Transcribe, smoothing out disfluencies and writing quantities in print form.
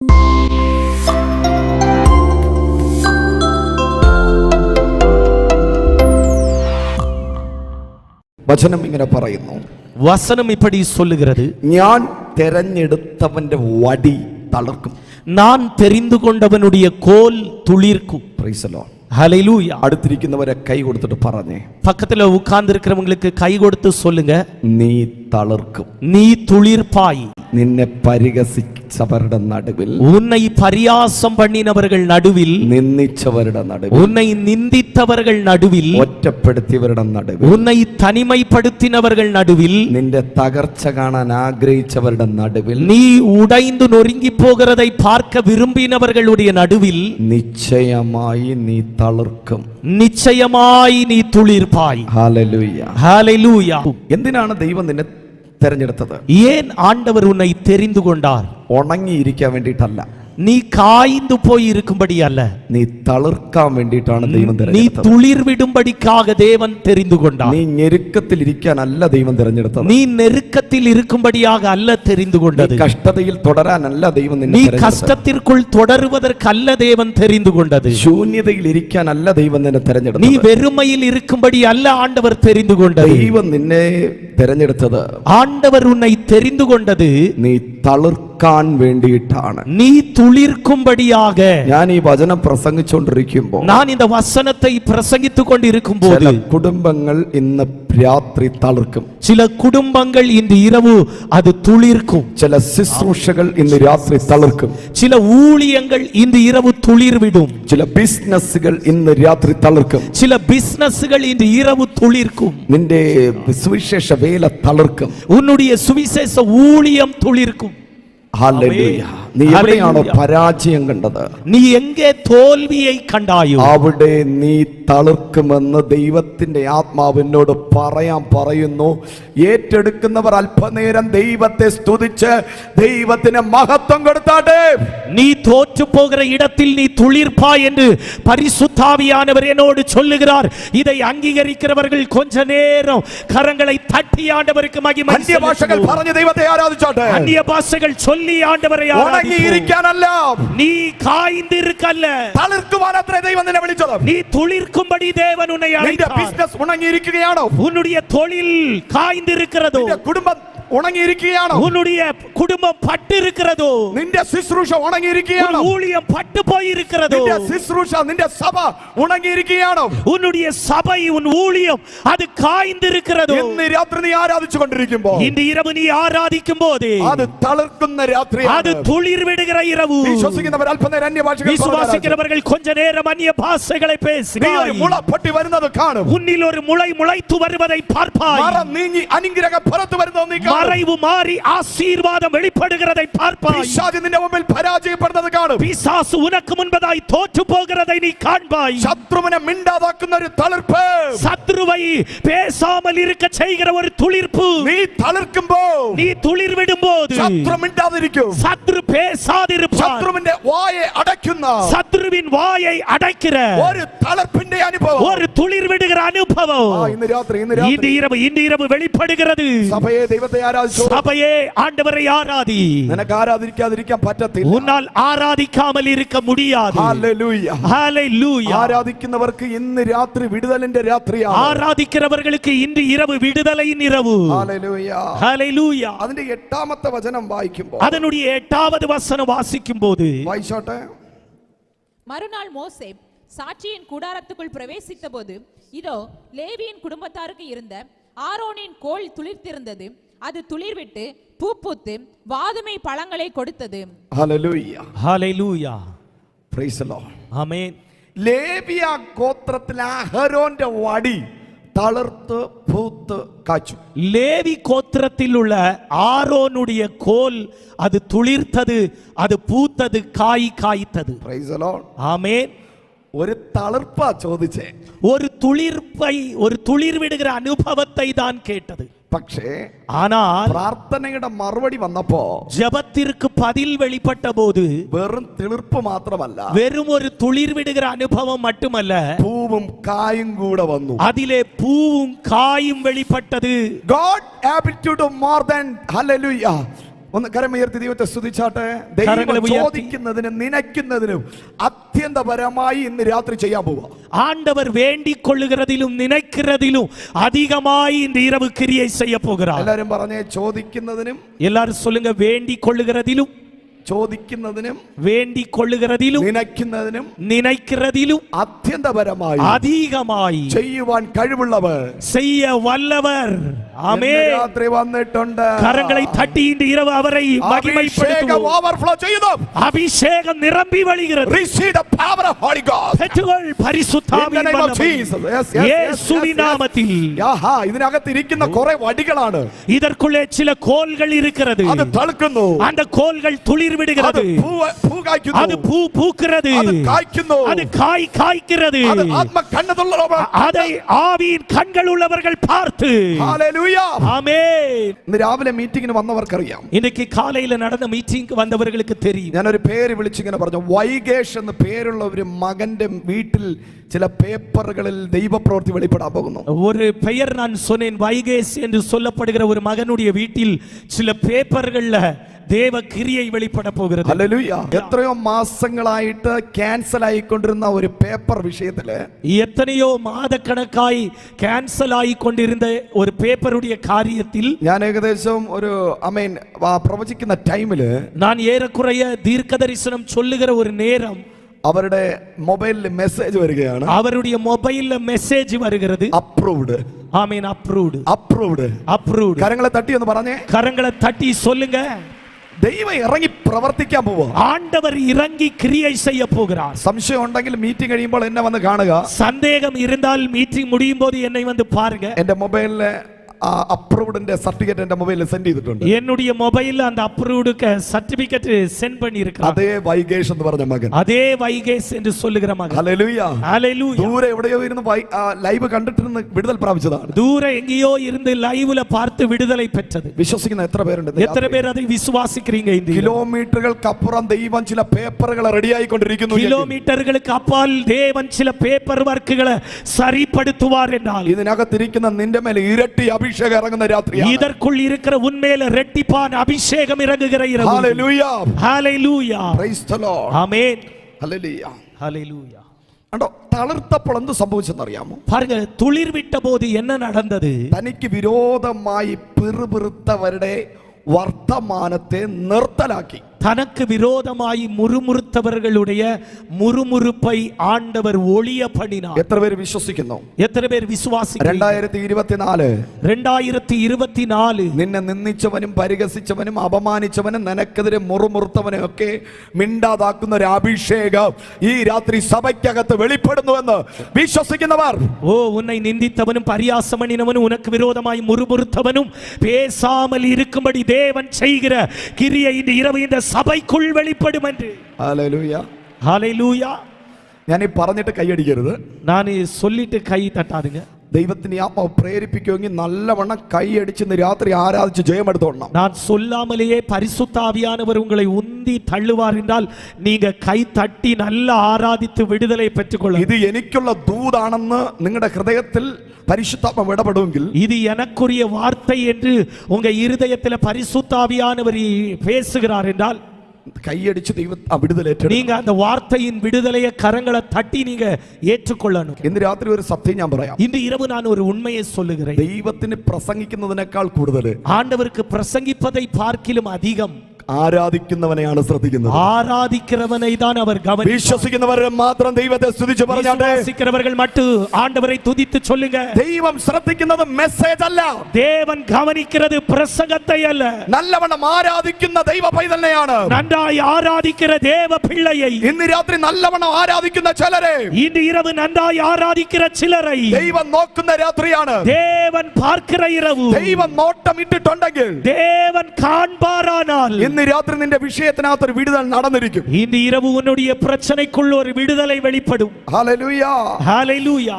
വചനം ഇങ്ങനെ പറയുന്നു, வசனம் இப்படி சொல்லுகிறது, ഞാൻ തെരഞ്ഞെടുത്തവന്റെ വടി തളർക്കും, நான் தெரிந்து கொண்டவனுடைய கோல் துளிர்க்கும். Praise the lord. ஹல்லேலூயா. അടുത്തിരിക്കുന്നവരെ കൈ കൊടുത്തിട്ട് പറഞ്ഞേ, பக்கத்துல உட்கார்ந்து இருக்கிறவங்களுக்கு கை கொடுத்து சொல்லுங்க, നീ തളർക്കും. நீ துளிர்ப்பாய். നിന്നെ പരിഹസിച്ചവരുടെ നടുവിൽ, உன்னை பரியாசம் பண்ணினவர்கள் நடுவில், നിന്ദിച്ചവരുടെ നടുവിൽ, உன்னை நிந்தித்தவர்கள் நடுவில், ഒറ്റപ്പെടുത്തിയവരുടെ നടുവിൽ, உன்னை தனிமைப்படுத்தினவர்கள் நடுவில், നിന്റെ തകർച്ച കാണാൻ ആഗ്രഹിച്ചവരുടെ നടുവിൽ, நீ உடைந்து நொறுங்கி போகிறதை பார்க்க விரும்பினவர்களுடைய நடுவில், നിശ്ചയമായി നീ തളർക്കും. நிச்சயமாய் நீ துளிர்ப்பாய். ഹല്ലേലൂയ. ஹல்லேலூயா. എന്തിനാണ് ദൈവം നിന്നെ തെരഞ്ഞെടുത്തത്? ஏன் ஆண்டவர் உன்னை தெரிந்து கொண்டார்? ഉണങ്ങിയിരിക്കാൻ വേണ്ടിയിട്ടല്ല, நீ காய்ந்து போய் இருக்கும்படி அல்ல, നീ തളർക്കാൻ വേണ്ടിയിട്ടാണ് ദൈവം நீ തിരഞ്ഞെടുത്തത്. துளிர் விடும்படிக்காக தேவன் தெரிந்து கொண்டார். നീ ഞെരുക്കത്തിൽ ഇരിക്കാനല്ല ദൈവം തിരഞ്ഞെടുത്തത്. நீ நெருக்கத்தில் இருக்கும்படியாக அல்ல தெரிந்து கொண்டது. കഷ്ടതയിൽ തുടരാനല്ല ദൈവം நீ നിന്നെ തിരഞ്ഞെടുത്തത്. கஷ்டத்திற்குள் தொடருவதற்கு அல்ல தேவன் தெரிந்து கொண்டது. ശൂന്യതയിൽ ഇരിക്കാനല്ല ദൈവം നിന്നെ நீ തിരഞ്ഞെടുത്തത്. வெறுமையில் இருக்கும்படி அல்ல ஆண்டவர் தெரிந்து கொண்டது. ദൈവം നിന്നെ തിരഞ്ഞെടുത്തത് ஆண்டவர் உன்னை தெரிந்து கொண்டது നീ തളർക്കാൻ വേണ്ടിയിട്ടാണ്. நீ துளிர்க்கும்படியாக. ഞാൻ ഈ വചനം പ്രസംഗിച്ചുകൊണ്ടിരിക്കുമ്പോൾ நான் இந்த வசனத்தை பிரசங்கித்துக் கொண்டிருக்கும் ചില போது കുടുംബങ്ങൾ ഇന്ന് രാത്രി തളർക്കും. சில குடும்பங்கள் இன்று இரவு அது துளிர்க்கும். ചില ശുശ്രൂഷകൾ ഇന്ന് രാത്രി തളർക്കും. சில ஊழியங்கள் இன்று இரவு துளிர்விடும். ചില ബിസിനസ്സുകൾ ഇന്ന് രാത്രി തളർക്കും. சில பிசினஸ்கள் இன்று இரவு துளிர்க்கும். നിന്റെ സുവിശേഷ വേല തളർക്കും. உன்னுடைய சுவிசேஷ ஊழியம் துளிர்க்கும். ഹല്ലേലൂയ. നീ എവിടെയാണോ പരാജയം കണ്ടത്, நீ எங்கே தோல்வியை கண்டாயோ അവിടെ നീ തളർക്കുമെന്ന് ദൈവത്തിന്റെ ആത്മാവിനോട് പറയുന്നു. ഏറ്റെടുക്കുന്നവർ അല്പനേരം ദൈവത്തെ സ്തുതിച്ച് ദൈവത്തിന് മഹത്വം കൊടുത്താട്ടെ. நீ தோற்று போகிற இடத்தில் நீ துளிர்ப்பாய் என்று பரிசுத்தாவியானவர் என்னோடு சொல்லுகிறார். இதை அங்கீகரிக்கிறவர்கள் கொஞ்ச நேரம் கரங்களை தட்டி ஆண்டவருக்கு மகிமை അന്യഭാഷകൾ പറഞ്ഞ് ദൈവത്തെ ആരാധിച്ചാട്ടെ. அந்நிய பாஷைகள் சொல்லி ஆண்டவரை ഉണങ്ങിയിരിക്കാനല്ല, நீ കായ്ந்திருക്കല്ല, തളർക്കുവാനത്രേ ദൈവം നിന്നെ വിളിച്ചത്. நீ துளிர்க்கும்படி தேவன் உன்னை നിന്റെ அழைத்தார். ബിസിനസ് ഉണങ്ങിയിരിക്കുകയാണോ? உன்னுடைய தொழில் காய்ந்திருக்கிறதோ? നിന്റെ കുടുംബം ഉണങ്ങിയിരിക്കുകയാണോ? உன்னுடைய குடும்பம் பட்டு இருக்கிறதோ? നിന്റെ ശുശ്രൂഷ ഉണങ്ങിയിരിക്കുകയാണോ? ஊழியம் பட்டு போய் இருக்கிறதோ? നിന്റെ ശുശ്രൂഷ, നിന്റെ സഭ ഉണങ്ങിയിരിക്കുകയാണോ? உன்னுடைய சபை, உன் ஊழியம் அது காய்ந்திருக்கிறதோ? ഇന്ന് രാത്രി നീ ആരാധിച്ചുകൊണ്ടിരിക്കുമ്പോൾ, இன்று இரவு நீ ஆராதிக்கும் போது അത് തളർക്കുന്ന രാത്രിയാണ്. அது துளிர் விடுகிற இரவு. വിശ്വസിക്കുന്നവർ അല്പനേരം അന്യഭാഷകൾ விசுவாசிக்கிறவர்கள் கொஞ்ச நேரம் அந்நிய பாஷைகளை பேசி നീ ഒരു മുള പൊട്ടി വരുന്നത് കാണും. உன்னில் ஒரு முளை முளைத்து வருவதை பார்ப்பாய். മറ നീങ്ങി അനുഗ്രഹം പുറത്തു വരുന്നത് നീ കാണും. மறைவு மாறி ஆசீர்வாதம் வெளிப்படுகிறதை பார்ப்பாய். പിശാച് നിന്റെ മുമ്പിൽ പരാജയപ്പെടുന്നത് കാണും. பிசாசு உனக்கு முன்பதாய் தோற்று போகிறதை நீ காண்பாய். ശത്രുവിനെ മിണ്ടാതാക്കുന്ന ഒരു തളിർപ്പ്, சத்ருவை பேசாமல் இருக்க செய்கிற ஒரு துளிர்ப்பு. നീ തളിർക്കുമ്പോൾ, நீ துளிர் விடும்போது ശത്രു മിണ്ടാതിരിക്കും. சத்ரு பேசாதிருப்பார். ശത്രുവിന്റെ വായെ അടയ്ക്കുന്ന சத்ருவின் வாயை அடைக்கிற ഒരു തളിർപ്പിന്റെ അനുഭവം, ஒரு துளிர் விடுகிற அனுபவம் ഇന്ന് രാത്രി இன்று இரவு வெளிப்படுகிறது. സഭയെ ദൈവത്തെ ആരാധിച്ചു. சபையே ஆண்டவரை ஆராதி. നിനക്ക് ആരാധിക്കാതിരിക്കാൻ പറ്റത്തില്ല. உன்னால் ஆராதிக்காமல் இருக்க முடியாது. ഹല്ലേലൂയ. ஹல்லேலூயா. ആരാധിക്കുന്നവർക്ക് ഇന്ന് രാത്രി വിടുതലിന്റെ രാത്രിയാണ്. ஆராதிக்கிறவர்களுக்கு இன்று இரவு விடுதலையின் இரவு. ഹല്ലേലൂയ. ஹல்லேலூயா. അതിന്റെ 8ാമത്തെ വചനം വായിക്കുമ്പോൾ, அதனுடைய 8வது வசனம் வாசிக்கும் போது, വായിച്ചോട്ടെ. மறுநாள் மோசே சாட்சியின் கூடாரத்துக்குள் பிரவேசித்த போது, இதோ லேவியின் குடும்பத்தாருக்கு இருந்த ஆரோனின் கோல் துளிர்த்திருந்தது. அது துளிர்விட்டு பூ பூத்து வாதுமை பழங்களை கொடுத்தது. Hallelujah. Hallelujah. Praise the lord. Amen. ലേവിയ ഗോത്രത്തിലെ അഹരോന്റെ വടി തളർത്ത് പൂത്ത് കാച്ചു. லேவி கோத்திரத்தில் உள்ள ஆரோனுடைய கோல் அது துளிர்த்தது, அது பூத்தது, காய் காய்த்தது. Praise the lord. ஆமென். ഒരു തളിർപ്പാ ചോദിച്ചേ, ஒரு துளிர்ப்பை, ஒரு துளிர் விடுகிற அனுபவத்தை தான் கேட்டது. പക്ഷേ ஆனால் പ്രാർത്ഥനയുടെ മറുപടി വന്നപ്പോ ஜெபத்திற்கு பதில் வெளிப்பட்ட போது വെറും തെളിർപ്പ് മാത്രമല്ല, வெறும் ஒரு துளிர் விடுகிற அனுபவம் மட்டுமல்ல, പൂവും കായും കൂടെ വന്നു. அதிலே பூவும் காயும் வெளிப்பட்டது. God able to do more than hallelujah ഒന്ന് കരമുയർത്തി ദൈവത്തെ സ്തുതിച്ചാട്ടെ. കരങ്ങളെ ദൈവം ഉയർത്തി. ചോദിക്കുന്നതിനും നിനയ്ക്കുന്നതിനും അത്യന്തപരമായി ഇന്ന് രാത്രി ചെയ്യാൻ പോവാ. ஆண்டவர் வேண்டிக் கொள்ளுகிறதிலும் நினைக்கிறதிலும் அதிகமாய் இந்த இரவு கிரியை செய்ய போகிறார். എല്ലാരും പറഞ്ഞേ, ചോദിക്കുന്നതിനും எல்லாரும் சொல்லுங்க, வேண்டிக் கொள்ளுகிறதிலும் ചോദിക്കുന്നതിനും வேண்டிக் கொள்ளுகிறதிலும் നിനയ്ക്കുന്നതിനും நினைக்கிறதிலும் അത്യന്തപരമായി அதிகமாய் ചെയ്യുവാൻ കഴിവുള്ളവർ செய்ய வல்லவர். ആമേൻ. ഇന്ന് രാത്രി വന്നിട്ടുണ്ട്. കരങ്ങളെ തട്ടി இந்த இரவு அவரை மகிமைப்படுத்துவோம். ഓവർഫ്ലോ ചെയ്യുന്നു. அபிஷேகம் நிரம்பி வழிகிறது. Receive the power of Holy Ghost. பெற்றுകൊள் പരിശുദ്ധാവിൻ In the name of Vallabhan. Jesus. Yes, yes, yes, യേശുവിൻ yes, yes. നാമത്തിൽ. യാഹാ, ഇതിനകത്ത് ഇരിക്കുന്ന കുറെ വടികളാണ്. இதற்குள்ளே சில கோல்கள் இருக்கிறது. അത് തളുക്കുന്നു. அந்த கோல்கள் துளிர் അത് விடுகிறது. പൂ കായ്ക്കുന്നു. அது பூ பூக்கிறது. അത് കായ്ക്കുന്നു. அது காய் காய்க்கிறது. അത് ആത്മകണ്ണുള്ളവർ. அதை ஆவியின் கண்கள் உள்ளவர்கள் பார்த்து. ഹല്ലേലൂയ. ஆமென். ഇന്ന് രാവിലെ മീറ്റിംഗിന് വന്നവർക്കറിയാം. இன்னைக்கு காலையில நடந்த மீட்டிங்க்கு வந்தவர்களுக்கு தெரியும். ഞാനൊരു പേര് വിളിച്ചിങ്ങനെ പറഞ്ഞു. വൈഗേഷ് എന്ന പേരുള്ള ഒരു മകന്റെ വീട്ടിൽ ചില പേപ്പറുകളിൽ ദൈവപ്രവൃത്തി വെളിപ്പെടാൻ പോകുന്നു. ஒரு பெயர் நான் சொன்னேன், வைகேஸ் என்று சொல்லப்படுகிற ஒரு மகனுடைய வீட்டில் சில பேப்பர்கள்ல தேவ கிரியை வெளிப்பட போகிறது. ഹല്ലേലൂയ. എത്രയോ മാസങ്ങളായിട്ട് ക്യാൻസൽ ആയിക്കൊണ്ടിരുന്ന ഒരു പേപ്പർ വിഷയത്തില് எத்தனையோ மாதக்கணக்காய் கேன்சல் ஆகி கொண்டிருந்த ஒரு பேப்பருடைய காரியத்தில் ഞാൻ ഏകദേശം ഒരു പ്രവചിക്കുന്ന ടൈമില് நான் ஏறக்குறைய தீர்க்க தரிசனம் சொல்லுகிற ஒரு நேரம் അവരുടെ മൊബൈലിൽ മെസ്സേജ് വരികയാണ്. அவருடைய மொபைல்ல மெசேஜ் வருகிறது. അപ്രൂവ്ഡ്. ஆமென். அப்ரூவ்டு. അപ്രൂവ്ഡ്. அப்ரூவ்டு. കരങ്ങളെ തട്ടി എന്ന് പറഞ്ഞേ. கரங்களை தட்டி சொல்லுங்க, ദൈവം ഇറങ്ങി പ്രവർത്തിക്കാൻ പോവാ. ஆண்டவர் இறங்கி கிரியை செய்ய போகிறார். സംശയം ഉണ്ടെങ്കിൽ മീറ്റിംഗ് കഴിയുമ്പോൾ എന്നെ വന്ന് കാണുക. சந்தேகம் இருந்தால் மீட்டிங் முடியும் போது என்னை வந்து பாருங்க. എന്റെ മൊബൈലിലെ അപ്രൂവ്ഡിന്റെ സർട്ടിഫിക്കറ്റ് എന്റെ മൊബൈലിൽ സെൻഡ് ചെയ്തിട്ടുണ്ട്. என்னுடைய மொபைல்ல அந்த அப்ரூவ்டு சர்டிபிகேட் சென்ட் பண்ணி இருக்கிறார். അതേ വൈഗേഷ് എന്ന് പറഞ്ഞ മകൻ. அதே வைகேஸ் என்று சொல்லுகிற மகன். ഹല്ലേലൂയ. ஹalleluya. ദൂരെ എവിടെയോ ഇരുന്ന് ലൈവ് കണ്ടിട്ടിരുന്ന് വിടുതൽ പ്രാപിച്ചതാണ്. தூர எங்கேயோ இருந்து லைவ்ல பார்த்து விடுதலை பெற்றது. വിശ്വസിക്കുന്ന എത്ര പേരുണ്ട്? எத்தனை பேர் அதை விசுவாசிக்கிறீங்க? இந்த കിലോമീറ്ററുകൾക്കപ്പുറം ദൈവം ചില പേപ്പറുകൾ റെഡിയായിക്കൊണ്ടിരിക്കുന്നു. കിലോമീറ്ററുകൾക്ക് അപ്പാൽ ദേവൻ ചില പേപ്പർ വർക്കുകളെ சரிப்படுத்துவார் என்றால் ഇതിനകത്തിരിക്കുന്ന നിന്റെ മേൽ ഇരട്ടി അഭിഷേകം ഇറങ്ങുന്ന രാത്രിയാണ്. இதற்குள் இருக்கிற உன்மேல இரட்டிப்பான அபிஷேகம் இறங்குகிற இரவு. Hallelujah. Hallelujah. Praise the lord. Amen. Hallelujah. Hallelujah. കണ്ടോ, തളിർത്തപ്പോൾ എന്ത് സംഭവിച്ചെന്നറിയാമോ? பாருங்க, துளிர் விட்ட போது என்ன நடந்தது? തനിക്ക് വിരോധമായി പിറുപിറുത്തവരുടെ വർത്തമാനത്തെ നിർത്തലാക്കി. தனக்கு விரோதமாய் முறுமுறுத்தவர்களுடைய முறுமுறுப்பை ஆண்டவர் ஒளிய பண்ணினார். എത്ര പേര് വിശ്വസിക്കുന്നു? എത്ര പേർ വിശ്വാസിക്കുന്നു? 2024 നിന്നെ നിന്ദിച്ചവനും പരിഹസിച്ചവനും അപമാനിച്ചവനും നിനക്കെതിരെ മുറുമുറുത്തവനും ഒക്കെ മിണ്ടാതാക്കുന്ന ഒരു അഭിഷേകം ഈ രാത്രി സഭയ്ക്കകത്ത് വെളിപ്പെടുന്നുവെന്ന് വിശ്വസിക്കുന്നവർ, ஓ, உன்னை நிந்தித்தவனும் பரியாசம் பண்ணினவனும் உனக்கு விரோதமாய் முறுமுறுத்தவனும் பேசாமல் இருக்கும்படி தேவன் செய்கிற கிரியை இந்த இரவு இந்த സഭയ്ക്കുൾ വെളിപ്പെടും என்று. ഹല്ലേലൂയ. ഹല്ലേലൂയ. ഞാൻ ഈ പറഞ്ഞിട്ട് കൈയടിക്കരുത്. ഞാൻ சொல்லிட்டு കൈ തട്ടാതുங்க. ദൈവത്തിന് ആത്മാവ് പ്രേരിപ്പിക്കുമെങ്കിൽ നല്ലവണ്ണം കൈയടിച്ച് ഇന്ന് രാത്രി ആരാധിച്ച് ജയമെടുത്തോണം. நான் சொல்லாமலேயே பரிசுத்த ஆவியானவர் உங்களை உந்தி தள்ளுவார் என்றால் நீங்க கை தட்டி நல்லா ஆராதித்து விடுதலை பெற்றுக்கொள்ளுங்கள். ഇത് എനിക്കുള്ള ദൂതാണെന്ന് നിങ്ങളുടെ ഹൃദയത്തിൽ പരിശുദ്ധാത്മാവ് ഇടപെടുമെങ്കിൽ, இது எனக்குரிய வார்த்தை என்று உங்க இருதயத்தில் பரிசுத்த ஆவியானவர் பேசுகிறார் என்றால் കൈയടിച്ച് വിടുതലേറ്റെടുക്കണം. நீங்க அந்த வார்த்தையின் விடுதலையை கரங்களை தட்டி நீங்க ஏற்றுக்கொள்ளணும். ഇന്ന് രാത്രി ഒരു സത്യം ഞാൻ പറയാം. இன்று இரவு நான் ஒரு உண்மையை சொல்லுகிறேன். ദൈവത്തിന് പ്രസംഗിക്കുന്നതിനേക്കാൾ കൂടുതൽ ஆண்டவருக்கு பிரசங்கிப்பதை பார்க்கிலும் அதிகம் ആരാധിക്കുന്നവനെയാണ് ശ്രദ്ധിക്കുന്നത്. ஆராதிக்கிறவனை தான் அவர் கவனிக்கிறார். വിശ്വസിക്കുന്നവർ മാത്രം ദൈവത്തെ സ്തുതിച്ച് പറഞ്ഞാട്ടെ. விசுவாசிக்கிறவர்கள் மட்டும் ஆண்டவரை துதித்து சொல்லுங்க. ദൈവം ശ്രദ്ധിക്കുന്നത് മെസ്സേജ് അല്ല, தேவன் கவனிக்கிறது பிரசங்கத்தை அல்ல. നല്ലവണ്ണം ആരാധിക്കുന്ന ദൈവ പൈതലിനെയാണ്. நன்றாய் ஆராதிக்கிற தேவ பிள்ளையை. ഇന്ന് രാത്രി നല്ലവണ്ണം ആരാധിക്കുന്ന ചിലരെ இன்று இரவு நன்றாய் ஆராதிக்கிற சிலரை ദൈവം നോക്കുന്ന രാത്രിയാണ്. தேவன் பார்க்கிற இரவு. ദൈവം നോട്ടം ഇട്ടിട്ടുണ്ടെങ്കിൽ, தேவன் காண்பாரானால் ഇന്ന് രാത്രി നിന്റെ വിഷയത്തിനകത്ത് ഒരു വിടുതൽ നടന്നിരിക്കും. இன்று இரவு உன்னுடைய பிரச்சனைக்குள் ஒரு விடுதலை வெளிப்படும். ഹല്ലേലൂയ. ஹalleluya.